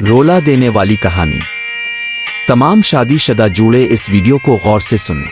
रोला देने वाली कहानी। तमाम शादीशुदा जूड़े इस वीडियो को गौर से सुनें।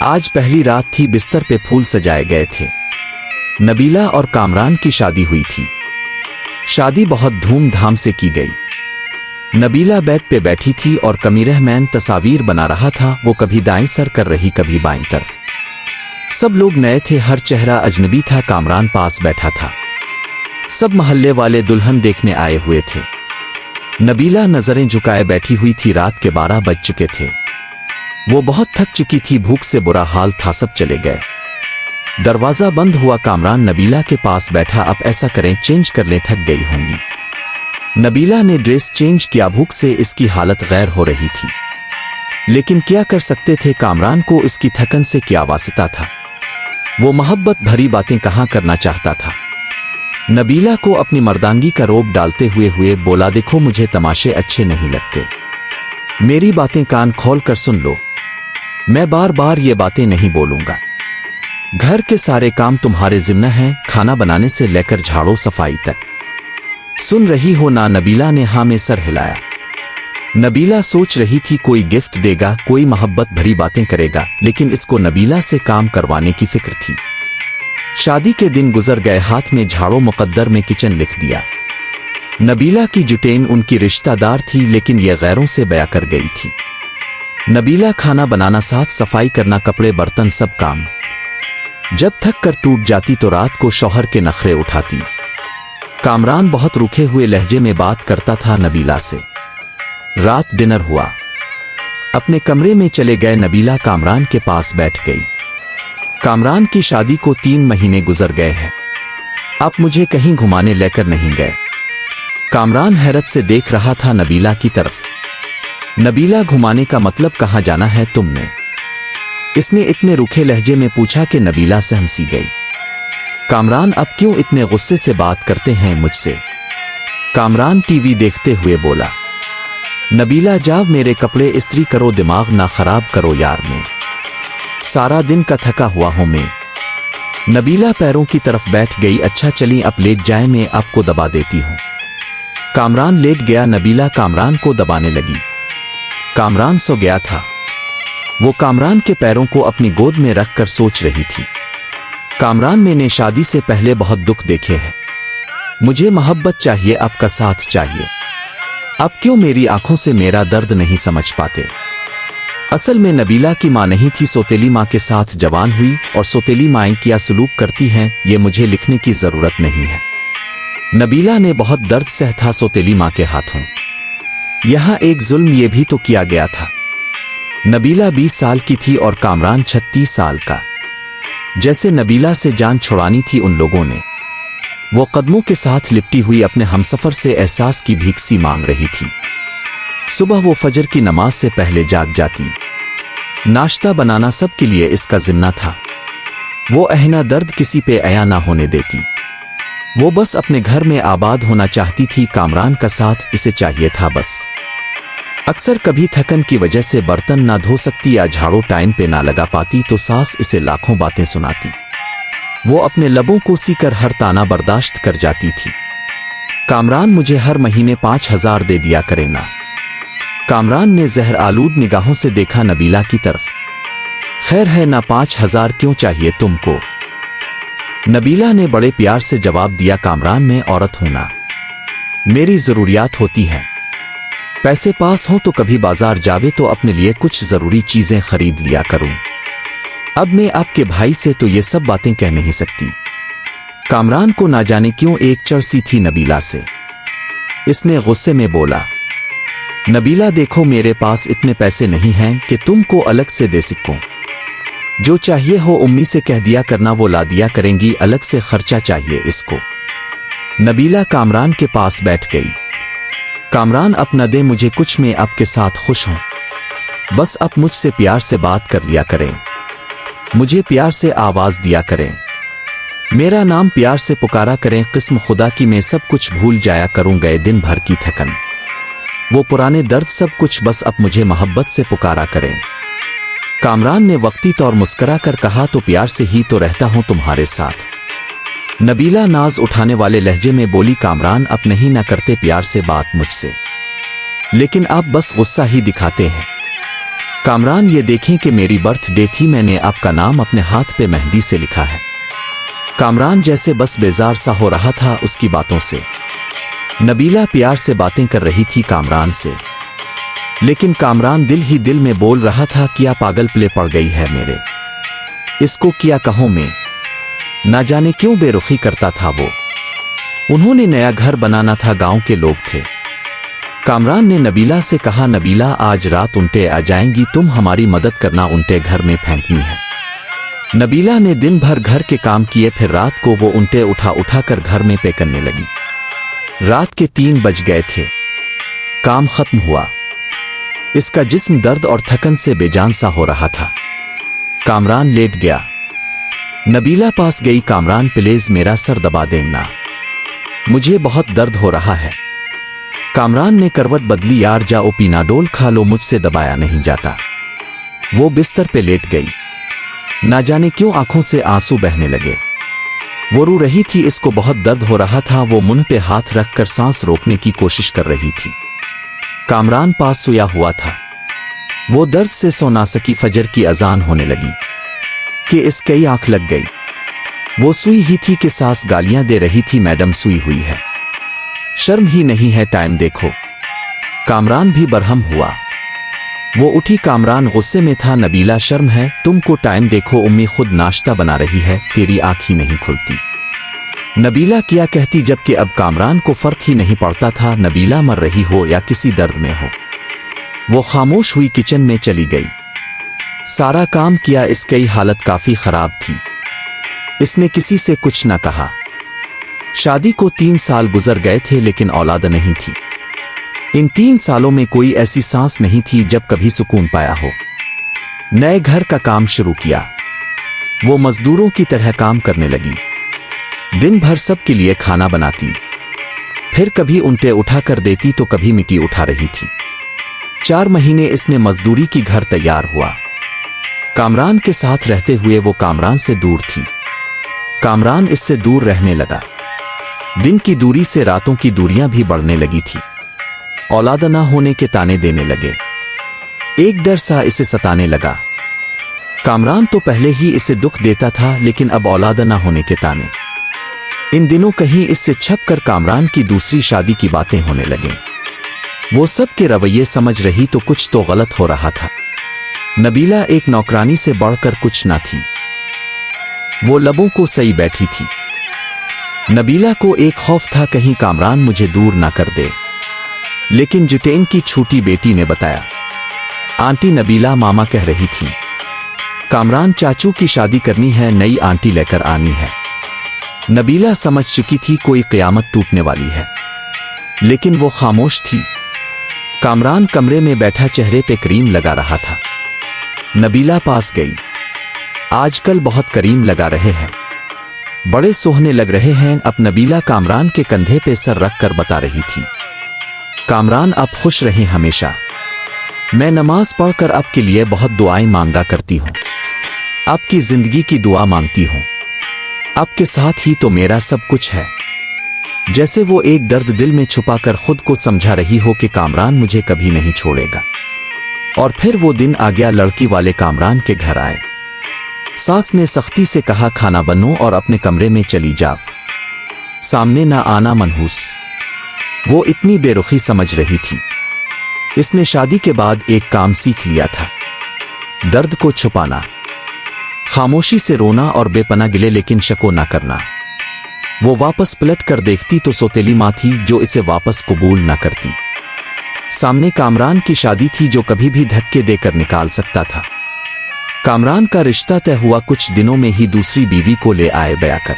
आज पहली रात थी, बिस्तर पे फूल सजाए गए थे। नबीला और कामरान की शादी हुई थी। शादी बहुत धूमधाम से की गई। नबीला बेड पे बैठी थी और कमीरहमैन तस्वीर बना रहा था। वो कभी दाएं सर कर रही, कभी बाईं तरफ। सब लोग नए थे, हर चेहरा अजनबी था। कामरान पास बैठा था। सब मोहल्ले वाले दुल्हन देखने आए हुए थे। नबीला नजरें झुकाए बैठी हुई थी। रात के 12 बज चुके थे। वो बहुत थक चुकी थी, भूख से बुरा हाल था। सब चले गए। दरवाजा बंद हुआ। कामरान नबीला के पास बैठा। अब ऐसा करें, चेंज कर लें, थक गई होंगी। नबीला ने ड्रेस चेंज किया। भूख से इसकी हालत गैर हो रही थी, लेकिन क्या कर सकते थे। कामरान को इसकी थकन से क्या वास्ता था। वो मोहब्बत भरी बातें कहाँ करना चाहता था। नबीला को अपनी मर्दानगी का रोब डालते हुए बोला, देखो मुझे तमाशे अच्छे नहीं लगते। मेरी बातें कान खोल कर सुन लो। मैं बार बार ये बातें नहीं बोलूंगा। घर के सारे काम तुम्हारे जिम्मे हैं, खाना बनाने से लेकर झाड़ू सफाई तक। सुन रही हो ना। नबीला ने हाँ में सर हिलाया। नबीला सोच रही थी कोई गिफ्ट देगा, कोई मोहब्बत भरी बातें करेगा, लेकिन इसको नबीला से काम करवाने की फिक्र थी। शादी के दिन गुजर गए। हाथ में झाड़ू, मुकद्दर में किचन लिख दिया। नबीला की जुटेन उनकी रिश्तेदार थी, लेकिन यह गैरों से बया कर गई थी। नबीला खाना बनाना, साथ सफाई करना, कपड़े बर्तन सब काम। जब थक कर टूट जाती तो रात को शौहर के नखरे उठाती। कामरान बहुत रूखे हुए लहजे में बात करता था नबीला से। रात डिनर हुआ। अपने कमरे में चले गए। नबीला कामरान के पास बैठ गई। कामरान की शादी को 3 महीने गुजर गए हैं। आप मुझे कहीं घुमाने लेकर नहीं गए। कामरान हैरत से देख रहा था नबीला की तरफ। नबीला, घुमाने का मतलब कहाँ जाना है तुमने? इसने इतने रूखे लहजे में पूछा कि नबीला से हंसी गई। कामरान, अब क्यों इतने गुस्से से बात करते हैं मुझसे? कामरान टीवी देखते हुए बोला। नबीला, जाओ मेरे कपड़े इस्त्री करो, दिमाग ना खराब करो यार। मैं सारा दिन का थका हुआ हूं मैं। नबीला पैरों की तरफ बैठ गई। अच्छा चली, अब लेट जाए, मैं आपको दबा देती हूं। कामरान लेट गया। नबीला कामरान को दबाने लगी। कामरान सो गया था। वो कामरान के पैरों को अपनी गोद में रखकर सोच रही थी। कामरान, मैंने शादी से पहले बहुत दुख देखे हैं। मुझे मोहब्बत चाहिए, आपका साथ चाहिए। आप क्यों मेरी आंखों से मेरा दर्द नहीं समझ पाते? असल में नबीला की मां नहीं थी, सौतेली मां के साथ जवान हुई, और सौतेली माएं क्या सलूक करती हैं ये मुझे लिखने की जरूरत नहीं है। नबीला ने बहुत दर्द सहता सौतेली मां के हाथों। यहां एक जुल्म ये भी तो किया गया था। नबीला 20 साल की थी और कामरान 36 साल का। जैसे नबीला से जान छुड़ानी थी उन लोगों ने। वो कदमों के साथ लिपटी हुई अपने हमसफर से एहसास की भीख सी मांग रही थी। सुबह वो फजर की नमाज से पहले जाग जाती। नाश्ता बनाना सबके लिए इसका जिम्मा था। वो अहना दर्द किसी पे अया ना होने देती। वो बस अपने घर में आबाद होना चाहती थी। कामरान का साथ इसे चाहिए था बस। अक्सर कभी थकन की वजह से बर्तन ना धो सकती या झाड़ू टाइम पे ना लगा पाती तो सास इसे लाखों बातें सुनाती। वो अपने लबों को सीकर हर ताना बर्दाश्त कर जाती थी। कामरान, मुझे हर महीने 5000 दे दिया करे ना। कामरान ने जहर आलूद निगाहों से देखा नबीला की तरफ। खैर है ना, 5000 क्यों चाहिए तुमको? नबीला ने बड़े प्यार से जवाब दिया, कामरान, मैं औरत हूं ना, मेरी जरूरियात होती हैं। पैसे पास हों तो कभी बाजार जावे तो अपने लिए कुछ जरूरी चीजें खरीद लिया करूं। अब मैं आपके भाई से तो ये सब बातें कह नहीं सकती। कामरान को ना जाने क्यों एक चढ़ सी थी नबीला से। इसने गुस्से में बोला, नबीला देखो, मेरे पास इतने पैसे नहीं हैं कि तुमको अलग से दे सकूं। जो चाहिए हो उम्मी से कह दिया करना, वो ला दिया करेंगी। अलग से खर्चा चाहिए इसको। नबीला कामरान के पास बैठ गई। कामरान, अपना दे मुझे कुछ, मैं आपके साथ खुश हूं। बस आप मुझसे प्यार से बात कर लिया करें। मुझे प्यार से आवाज दिया करें। मेरा नाम प्यार से पुकारा करें। किस्म खुदा की मैं सब कुछ भूल जाया करूं, गए दिन भर की थकन, वो पुराने दर्द, सब कुछ। बस अब मुझे मोहब्बत से पुकारा करें। कामरान ने वक्ती तौर मुस्करा कर कहा, तो प्यार से ही तो रहता हूं तुम्हारे साथ। नबीला नाज उठाने वाले लहजे में बोली, कामरान अब नहीं ना करते प्यार से बात मुझसे। लेकिन आप बस गुस्सा ही दिखाते हैं। कामरान, ये देखें कि मेरी बर्थडे थी, मैंने आपका नाम अपने हाथ पे मेहंदी से लिखा है। कामरान जैसे बस बेजार सा हो रहा था उसकी बातों से। नबीला प्यार से बातें कर रही थी कामरान से, लेकिन कामरान दिल ही दिल में बोल रहा था क्या पागल प्ले पड़ गई है मेरे, इसको क्या कहूं मैं। ना जाने क्यों बेरुखी करता था वो। उन्होंने नया घर बनाना था, गांव के लोग थे। कामरान ने नबीला से कहा, नबीला आज रात ऊंटे आ जाएंगी, तुम हमारी मदद करना, ऊंटे घर में फेंकनी है। नबीला ने दिन भर घर के काम किए, फिर रात को वो ऊंटे उठा उठा कर घर में पे करने लगी। रात के 3 बज गए थे। काम खत्म हुआ। इसका जिस्म दर्द और थकन से बेजान सा हो रहा था। कामरान लेट गया। नबीला पास गई, कामरान प्लीज मेरा सर दबा देना, मुझे बहुत दर्द हो रहा है। कामरान ने करवट बदली, यार जाओ पीनाडोल खा लो, मुझसे दबाया नहीं जाता। वो बिस्तर पे लेट गई। ना जाने क्यों आंखों से आंसू बहने लगे। वो रो रही थी, इसको बहुत दर्द हो रहा था। वो मुंह पे हाथ रखकर सांस रोकने की कोशिश कर रही थी। कामरान पास सोया हुआ था। वो दर्द से सो ना सकी। फजर की अजान होने लगी कि इसकी आंख लग गई। वो सुई ही थी कि सास गालियां दे रही थी, मैडम सुई हुई है, शर्म ही नहीं है, टाइम देखो। कामरान भी बरहम हुआ। वो उठी। कामरान गुस्से में था, नबीला शर्म है तुमको, टाइम देखो, उम्मी खुद नाश्ता बना रही है, तेरी आंख ही नहीं खुलती। नबीला क्या कहती, जबकि अब कामरान को फर्क ही नहीं पड़ता था नबीला मर रही हो या किसी दर्द में हो। वो खामोश हुई, किचन में चली गई। सारा काम किया, इसकी हालत काफी खराब थी। इसने किसी से कुछ न कहा। शादी को 3 साल गुजर गए थे, लेकिन औलाद नहीं थी। इन 3 सालों में कोई ऐसी सांस नहीं थी जब कभी सुकून पाया हो। नए घर का काम शुरू किया। वो मजदूरों की तरह काम करने लगी। दिन भर सबके लिए खाना बनाती, फिर कभी ऊंटे उठा कर देती तो कभी मिट्टी उठा रही थी। 4 महीने इसने मजदूरी की, घर तैयार हुआ। कामरान के साथ रहते हुए वो कामरान से दूर थी। कामरान इससे दूर रहने लगा। दिन की दूरी से रातों की दूरियां भी बढ़ने लगी थी। औलाद ना होने के ताने देने लगे। एक डर सा इसे सताने लगा। कामरान तो पहले ही इसे दुख देता था, लेकिन अब औलाद ना होने के ताने। इन दिनों कहीं इससे छपकर कामरान की दूसरी शादी की बातें होने लगे। वो सब के रवैये समझ रही तो कुछ तो गलत हो रहा था। नबीला एक नौकरानी से बढ़कर कुछ ना थी। वो लबों को सही बैठी थी। नबीला को एक खौफ था कहीं कामरान मुझे दूर ना कर दे, लेकिन जुटेन की छोटी बेटी ने बताया। आंटी नबीला मामा कह रही थी, कामरान चाचू की शादी करनी है, नई आंटी लेकर आनी है। नबीला समझ चुकी थी कोई क़यामत टूटने वाली है, लेकिन वो खामोश थी। कामरान कमरे में बैठा चेहरे पे क्रीम लगा रहा था। नबीला पास गई। आजकल बहुत करीम लगा रहे हैं, बड़े सोहने लग रहे हैं। अब नबीला कामरान के कंधे पे सर रख कर बता रही थी, कामरान आप खुश रहें हमेशा। मैं नमाज पढ़कर आपके लिए बहुत दुआएं मांगा करती हूँ, आपकी जिंदगी की दुआ मांगती हूँ। आपके साथ ही तो मेरा सब कुछ है। जैसे वो एक दर्द दिल में छुपाकर खुद को समझा रही हो कि कामरान मुझे कभी नहीं छोड़ेगा। और फिर वो दिन आ गया, लड़की वाले कामरान के घर आए। सास ने सख्ती से कहा, खाना बनो और अपने कमरे में चली जाओ, सामने ना आना मनहूस। वो इतनी बेरुखी समझ रही थी। इसने शादी के बाद एक काम सीख लिया था, दर्द को छुपाना, खामोशी से रोना और बेपना गिले लेकिन शको ना करना। वो वापस पलट कर देखती तो सौतेली माँ थी जो इसे वापस कबूल ना करती। सामने कामरान की शादी थी जो कभी भी धक्के देकर निकाल सकता था। कामरान का रिश्ता तय हुआ, कुछ दिनों में ही दूसरी बीवी को ले आए बयाकर।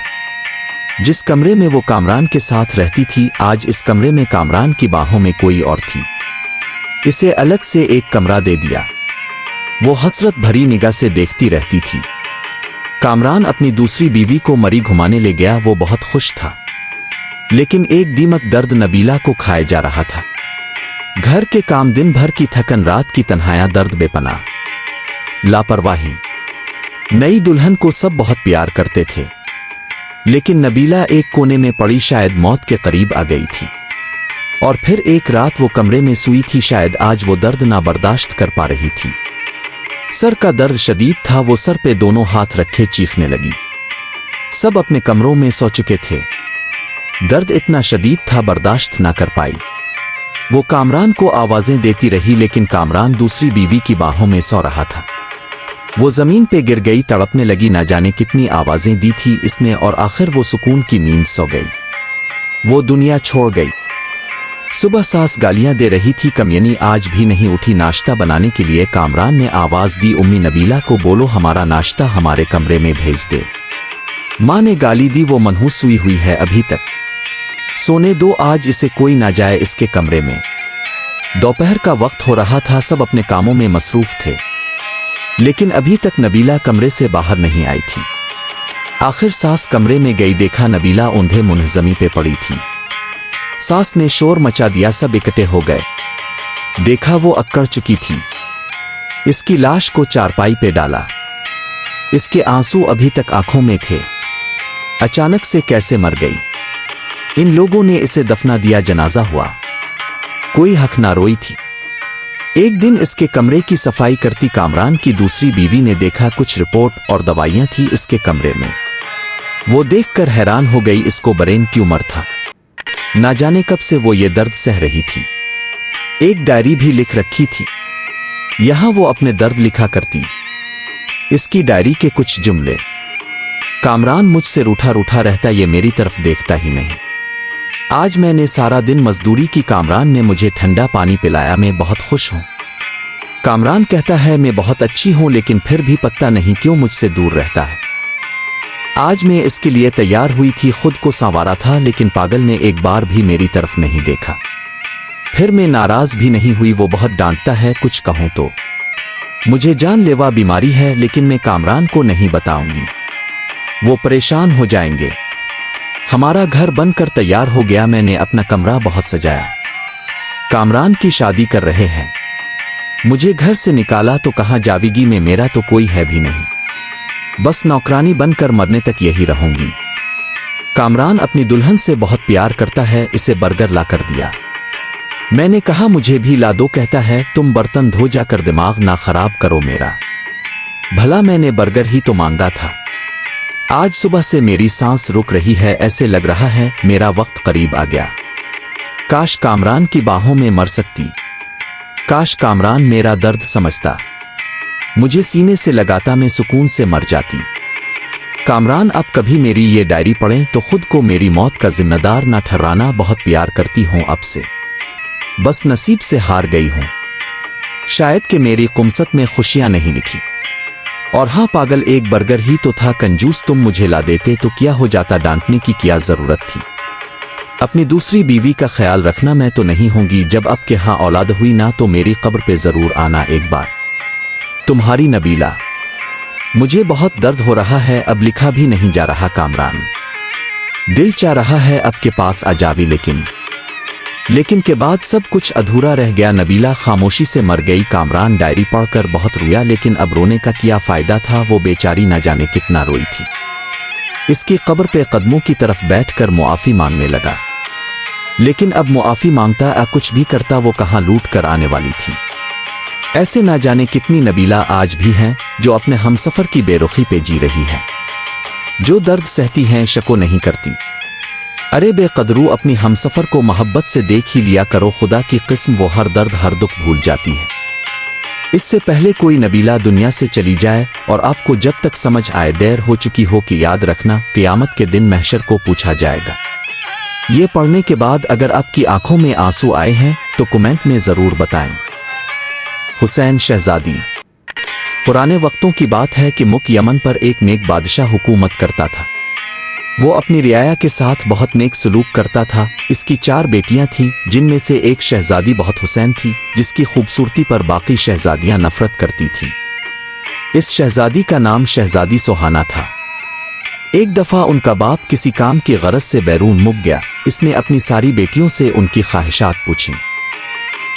जिस कमरे में वो कामरान के साथ रहती थी, आज इस कमरे में कामरान की बाहों में कोई और थी। इसे अलग से एक कमरा दे दिया। वो हसरत भरी निगाह से देखती रहती थी। कामरान अपनी दूसरी बीवी को मरी घुमाने ले गया। वो बहुत खुश था, लेकिन एक दीमक दर्द नबीला को खाए जा रहा था। घर के काम, दिन भर की थकन, रात की तन्हाइयां, दर्द, बेपनाह, लापरवाही। नई दुल्हन को सब बहुत प्यार करते थे, लेकिन नबीला एक कोने में पड़ी शायद मौत के करीब आ गई थी। और फिर एक रात वो कमरे में सोई थी। शायद आज वो दर्द ना बर्दाश्त कर पा रही थी। सर का दर्द शदीद था। वो सर पे दोनों हाथ रखे चीखने लगी। सब अपने कमरों में सो चुके थे। दर्द इतना शदीद था बर्दाश्त ना कर पाई। वो कामरान को आवाजें देती रही लेकिन कामरान दूसरी बीवी की बाहों में सो रहा था। वो जमीन पे गिर गई, तड़पने लगी। ना जाने कितनी आवाजें दी थी इसने और आखिर वो सुकून की नींद सो गई। वो दुनिया छोड़ गई। सुबह सास गालियां दे रही थी, कमियनी आज भी नहीं उठी नाश्ता बनाने के लिए। कामरान ने आवाज दी, उम्मी नबीला को बोलो हमारा नाश्ता हमारे कमरे में भेज दे। माँ ने गाली दी, वो मनहूस हुई हुई है, अभी तक सोने दो, आज इसे कोई ना जाए इसके कमरे में। दोपहर का वक्त हो रहा था, सब अपने कामों में मसरूफ थे लेकिन अभी तक नबीला कमरे से बाहर नहीं आई थी। आखिर सास कमरे में गई, देखा नबीला औंधे मुंह जमीन पे पड़ी थी। सास ने शोर मचा दिया, सब इकट्ठे हो गए। देखा वो अक्कड़ चुकी थी। इसकी लाश को चारपाई पे डाला। इसके आंसू अभी तक आंखों में थे। अचानक से कैसे मर गई। इन लोगों ने इसे दफना दिया, जनाजा हुआ, कोई हक ना रोई थी। एक दिन इसके कमरे की सफाई करती कामरान की दूसरी बीवी ने देखा कुछ रिपोर्ट और दवाइयां थी इसके कमरे में। वो देखकर हैरान हो गई, इसको ब्रेन ट्यूमर था। ना जाने कब से वो ये दर्द सह रही थी। एक डायरी भी लिख रखी थी, यहां वो अपने दर्द लिखा करती। इसकी डायरी के कुछ जुमले, कामरान मुझसे रूठा रूठा रहता, ये मेरी तरफ देखता ही नहीं। आज मैंने सारा दिन मजदूरी की, कामरान ने मुझे ठंडा पानी पिलाया, मैं बहुत खुश हूं। कामरान कहता है मैं बहुत अच्छी हूं लेकिन फिर भी पता नहीं क्यों मुझसे दूर रहता है। आज मैं इसके लिए तैयार हुई थी, खुद को संवारा था लेकिन पागल ने एक बार भी मेरी तरफ नहीं देखा। फिर मैं नाराज भी नहीं हुई, वो बहुत डांटता है, कुछ कहूं तो मुझे जानलेवा बीमारी है लेकिन मैं कामरान को नहीं बताऊंगी, वो परेशान हो जाएंगे। हमारा घर बनकर तैयार हो गया, मैंने अपना कमरा बहुत सजाया। कामरान की शादी कर रहे हैं, मुझे घर से निकाला तो कहां जावेगी मैं, मेरा तो कोई है भी नहीं, बस नौकरानी बनकर मरने तक यही रहूंगी। कामरान अपनी दुल्हन से बहुत प्यार करता है, इसे बर्गर ला कर दिया। मैंने कहा मुझे भी ला दो, कहता है तुम बर्तन धो जाकर दिमाग ना खराब करो मेरा। भला मैंने बर्गर ही तो मांगा था। आज सुबह से मेरी सांस रुक रही है, ऐसे लग रहा है मेरा वक्त करीब आ गया। काश कामरान की बाहों में मर सकती, काश कामरान मेरा दर्द समझता, मुझे सीने से लगाता, मैं सुकून से मर जाती। कामरान अब कभी मेरी ये डायरी पढ़ें तो खुद को मेरी मौत का जिम्मेदार ना ठहराना, बहुत प्यार करती हूं अब से, बस नसीब से हार गई हूं। शायद कि मेरी कुमसत में खुशियां नहीं लिखी। और हाँ पागल, एक बर्गर ही तो था, कंजूस तुम मुझे ला देते तो क्या हो जाता, डांटने की क्या जरूरत थी। अपनी दूसरी बीवी का ख्याल रखना, मैं तो नहीं होंगी, जब अब के हाँ औलाद हुई ना तो मेरी कब्र पे जरूर आना एक बार। तुम्हारी नबीला। मुझे बहुत दर्द हो रहा है, अब लिखा भी नहीं जा रहा कामरान। दिल चाह रहा है अब के पास आ जावी, लेकिन के बाद सब कुछ अधूरा रह गया। नबीला खामोशी से मर गई। कामरान डायरी पढ़कर बहुत रोया लेकिन अब रोने का क्या फायदा था, वो बेचारी न जाने कितना रोई थी। इसकी कब्र पे कदमों की तरफ बैठकर मुआफी मांगने लगा, लेकिन अब मुआफी मांगता या कुछ भी करता, वो कहां लूट कर आने वाली थी। ऐसे ना जाने कितनी नबीला आज भी हैं जो अपने हमसफर की बेरुखी पे जी रही है, जो दर्द सहती हैं, शको नहीं करती। अरे बेकदरू, अपनी हमसफर को मोहब्बत से देख ही लिया करो, खुदा की किस्म वो हर दर्द हर दुख भूल जाती है। इससे पहले कोई नबीला दुनिया से चली जाए और आपको जब तक समझ आए देर हो चुकी हो कि याद रखना क़यामत के दिन महशर को पूछा जाएगा। ये पढ़ने के बाद अगर आपकी आंखों में आंसू आए हैं तो कमेंट में जरूर बताएं। हुसैन शहजादी। पुराने वक्तों की बात है कि मुल्क यमन पर एक नेक बादशाह हुकूमत करता था। वो अपनी रियाया के साथ बहुत नेक सलूक करता था। इसकी 4 बेटियां थीं, जिनमें से एक शहजादी बहुत हुसैन थी, जिसकी खूबसूरती पर बाकी शहजादियां नफरत करती थीं। इस शहजादी का नाम शहजादी सोहाना था। एक दफा उनका बाप किसी काम की गरज से बैरून मुक गया। इसने अपनी सारी बेटियों से उनकी ख्वाहिशात पूछी।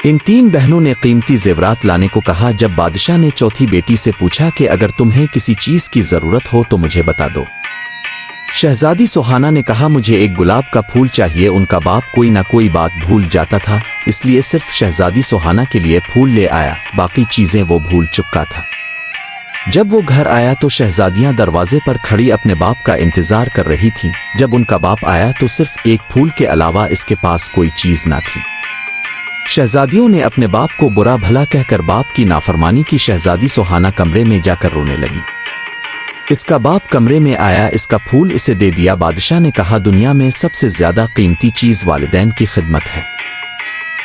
इन 3 बहनों ने कीमती जेवरात लाने को कहा। जब बादशाह ने चौथी बेटी से पूछा कि अगर तुम्हें किसी चीज की जरूरत हो तो मुझे बता दो, शहजादी सुहाना ने कहा, मुझे एक गुलाब का फूल चाहिए। उनका बाप कोई ना कोई बात भूल जाता था, इसलिए सिर्फ शहजादी सुहाना के लिए फूल ले आया, बाकी चीजें वो भूल चुका था। जब वो घर आया तो शहजादियां दरवाजे पर खड़ी अपने बाप का इंतजार कर रही थीं। जब उनका बाप आया तो सिर्फ एक फूल के अलावा इसके पास कोई चीज ना थी। शहजादियों ने अपने बाप को बुरा भला कहकर बाप की नाफरमानी की। शहजादी सुहाना कमरे में जाकर रोने लगी। इसका बाप कमरे में आया, इसका फूल इसे दे दिया। बादशाह ने कहा, दुनिया में सबसे ज्यादा कीमती चीज वालिदैन की खिदमत है।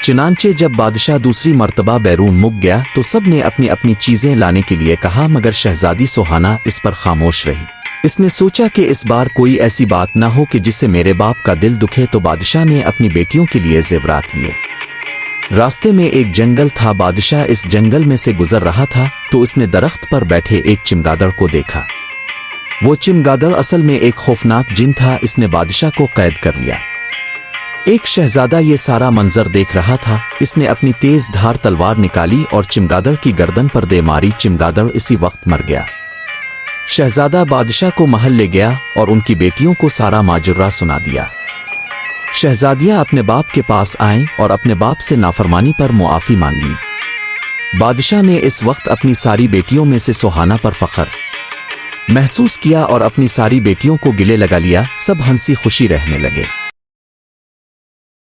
चुनांचे जब बादशाह दूसरी मर्तबा बैरून मुक गया तो सब ने अपनी अपनी चीजें लाने के लिए कहा, मगर शहजादी सुहाना इस पर खामोश रही। इसने सोचा कि इस बार कोई ऐसी बात ना हो कि जिससे मेरे बाप का दिल दुखे। तो बादशाह ने अपनी बेटियों के लिए जेवरात लिए। रास्ते में एक जंगल था। बादशाह इस जंगल में से गुजर रहा था तो उसने दरख्त पर बैठे एक चमगादड़ को देखा। वो चमगादड़ असल में एक खौफनाक जिन था। इसने बादशाह को कैद कर लिया। एक शहजादा ये सारा मंजर देख रहा था। इसने अपनी तेज धार तलवार निकाली और चमगादड़ की गर्दन पर दे मारी। चमगादड़ इसी वक्त मर गया। शहजादा बादशाह को महल ले गया और उनकी बेटियों को सारा माजरा सुना दिया। शहजादियां अपने बाप के पास आईं और अपने बाप से नाफरमानी पर मुआफी मांगी। बादशाह ने इस वक्त अपनी सारी बेटियों में से सुहाना पर फख्र महसूस किया और अपनी सारी बेटियों को गिले लगा लिया। सब हंसी खुशी रहने लगे।